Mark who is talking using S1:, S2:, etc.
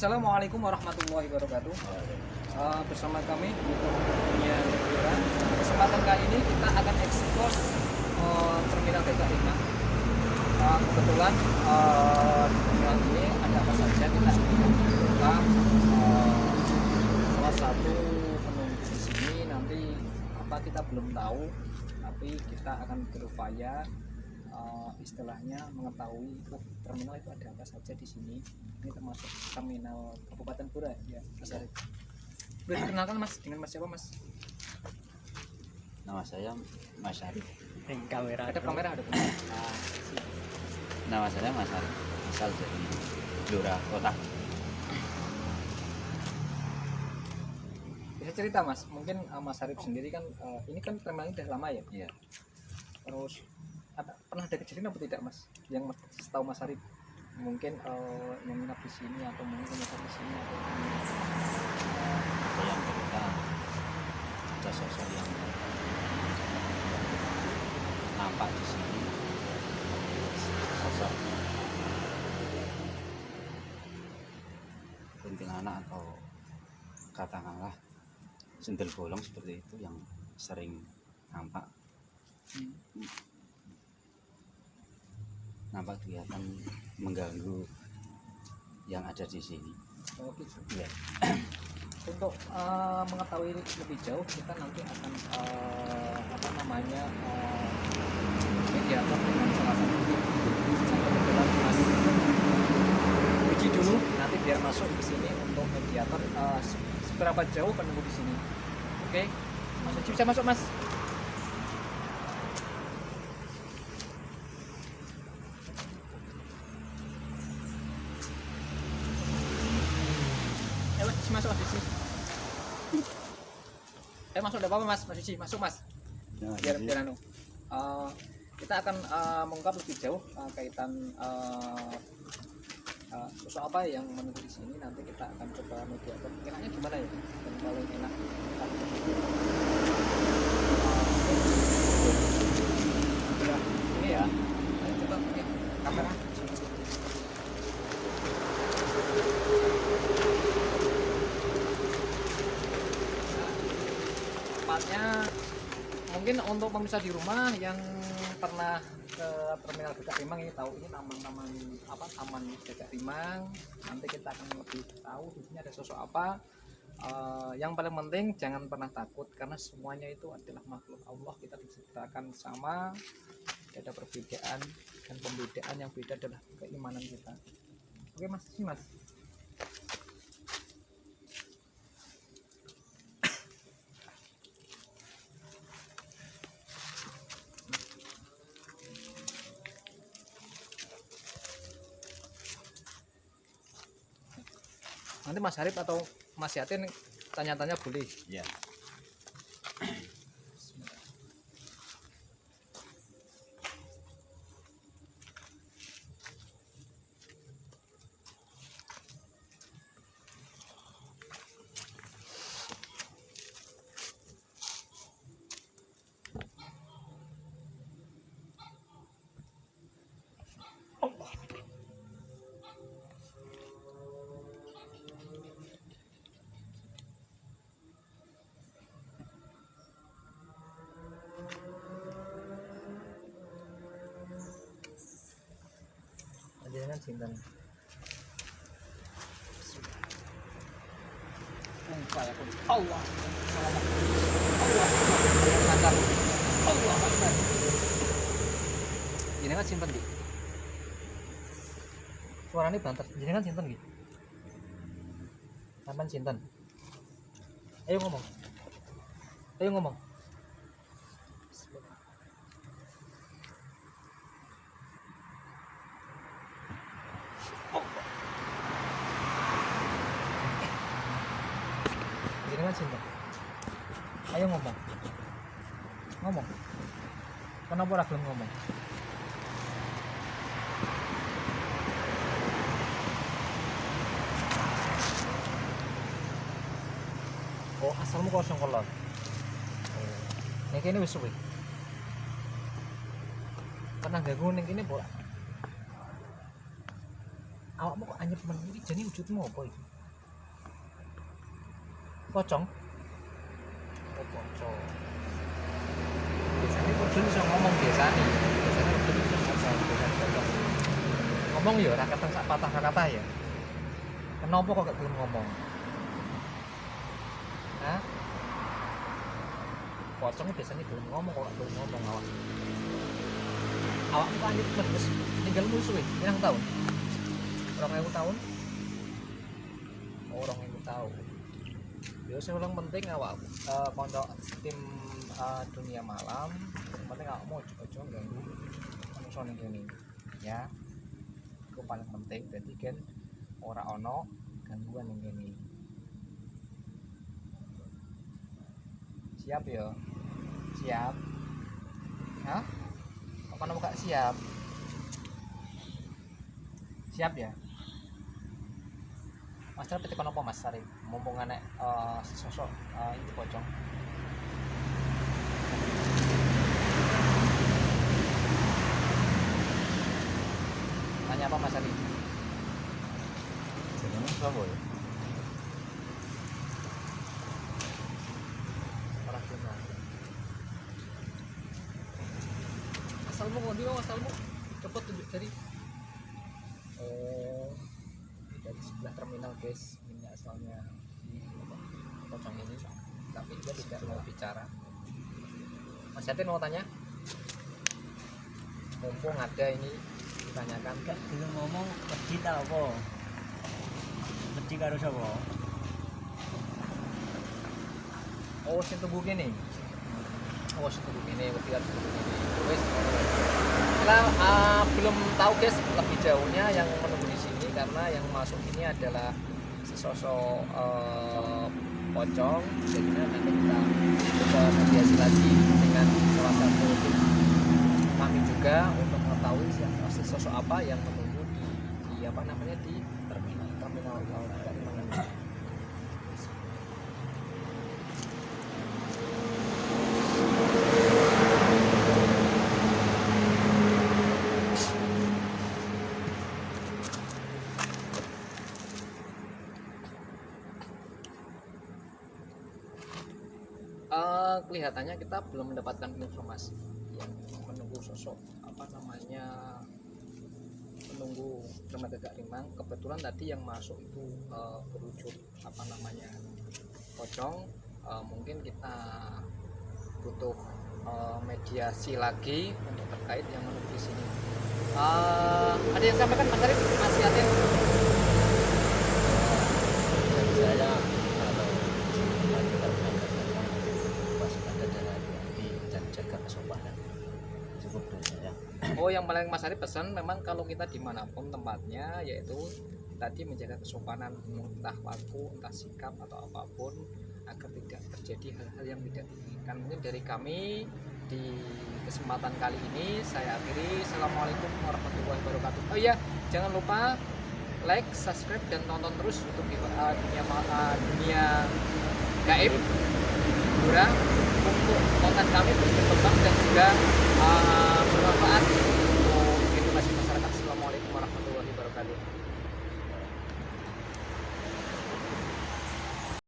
S1: Assalamualaikum warahmatullahi wabarakatuh. Bersama kami Dunia Negara. Kesempatan kali ini kita akan ekspos terminal BKI. Kebetulan di terminal ini ada apa saja kita buka salah satu penunggu di sini. Nanti apa kita belum tahu, tapi kita akan berupaya istilahnya mengetahui terminal itu ada apa saja di sini. Ini termasuk terminal Kabupaten Pura ya, Mas Arif. Boleh dikenalkan Mas dengan Mas siapa Mas?
S2: Nama saya Mas Arif.
S1: Kamera. Ada kamera, ada kamera.
S2: Nama saya Mas Arif, asal dari Blora Kota.
S1: Bisa cerita Mas, mungkin Mas Arif sendiri kan ini kan terminal ini udah lama ya?
S2: Iya.
S1: Terus pernah ada kejadian apa tidak Mas? Yang setahu Mas Arif mungkin yang nginap di sini atau mungkin nginap di sini atau
S2: Ada yang cerita ada sosok yang nampak di sini, sosok kuntilanak atau katakanlah sendal bolong seperti itu yang sering nampak. Nampak kelihatan mengganggu yang ada di sini.
S1: Oh gitu.
S2: Ya.
S1: Untuk mengetahui lebih jauh kita nanti akan mediator dengan salah satu yang kebetulan Mas uji dulu nanti biar masuk ke sini untuk mediator seberapa jauh penunggu di sini. Oke, Mas Uci bisa masuk Mas. Masuk Mas Uci. Masuk ada apa Mas? Mas Uci masuk Mas. Biar anu. Kita akan mengungkap lebih jauh kaitan sosok apa yang menunggu di sini. Nanti kita akan coba mediator. Enaknya gimana ya? Dan paling enak. Ini ya. Ayo coba pakai kamera. Mungkin untuk pemirsa di rumah yang pernah ke terminal BK Rimang ini tahu ini taman BK Rimang. Nanti kita akan lebih tahu di sini ada sosok apa. Yang paling penting jangan pernah takut karena semuanya itu adalah makhluk Allah. Kita diciptakan sama, tidak ada perbedaan, dan pembedaan yang beda adalah keimanan kita. Oke Mas, sini Mas. Nanti Mas Arif atau Mas Yatin tanya-tanya boleh.
S2: Ya.
S1: Jangan simpan. Allah. Allah Akbar. Jenengan simpen di. Suaranya banter. Jenengan simpen di. Sampan sinten? Ayo ngomong. Ayo ngomong. Jenengan sinten? Ayo ngomong. Ngomong. Kenapa ora gelem ngomong? Oh, asalmu kosong kolot. Nek kene wis suwe. Pernah ganggu ning kene ora? awakmu kok anyep men iki jane wujudmu apa iki? Pocong. Oh, pocong. Biasanya pocong iso ngomong biasanya. Biasanya pocong iso ngomong biasanya pocong. Ngomong ya ora keteng sak patah kata ya. Kenapa kok gak gelem ngomong? Hah? Pocong biasanya gelem ngomong kok gak gelem ngomong awak. Awakmu kan anyep men wis ninggalmu suwe, pirang tahun? 2000 tahun? Oh, 2000 tahun. Ya sing paling penting awak pondok tim dunia malam, yang penting awakmu ojo ganggu manusia ning kene. Ya. Itu paling penting dadi kan ora ono gangguan ning kene. Siap ya? Siap. Hah? Apa nama gak siap? Siap ya? Mas Sarip petik apa Mas Sarip? Mumpung anek sosok itu pocong. Tanya apa Mas Sarip?
S2: Jenenge sapa ya?
S1: Orang Cina. Asalmu ngondi lo asalmu? Cepet tunjuk jari. Oh, dari sebelah terminal guys, ini asalnya di pocong ini, tapi dia tidak mau bicara. Mas Yatin mau tanya? Mumpung ada ini ditanyakan.
S3: Gak dulu ngomong wedi ta apa? Wedi karo sapa?
S1: Oh, sing tunggu gini. Oh, sing tunggu gini, wedi karo tunggu gini. Wes. Kita belum tahu guys lebih jauhnya yang menunggu di sini karena yang masuk ini adalah sesosok pocong. Jadi nanti kita coba mediasi lagi dengan salah satu tim kami juga untuk mengetahui sesosok apa yang menunggu di apa namanya di terminal Kalimantan ini. Kelihatannya kita belum mendapatkan informasi yang menunggu sosok apa namanya menunggu remaja Gak Rimang. Kebetulan tadi yang masuk itu berwujud apa namanya pocong. Mungkin kita butuh mediasi lagi untuk terkait yang menunggu di sini. Ada yang sampaikan Mas Arif, Mas Yatin?
S2: Saya kalau waspada dan hati-hati dan jaga kesopanan. Cukup dari saya.
S1: Oh, yang paling Mas Arif pesan memang kalau kita dimanapun tempatnya, yaitu tadi menjaga kesopanan, entah laku, entah sikap atau apapun, agar tidak terjadi hal-hal yang tidak diinginkan. Mungkin dari kami di kesempatan kali ini saya akhiri. Assalamualaikum warahmatullahi wabarakatuh. Oh iya, jangan lupa like, subscribe dan tonton terus YouTube dunia gaib Gura untuk konten kami terus berkembang dan juga bermanfaat untuk edukasi masyarakat. Assalamualaikum warahmatullahi wabarakatuh.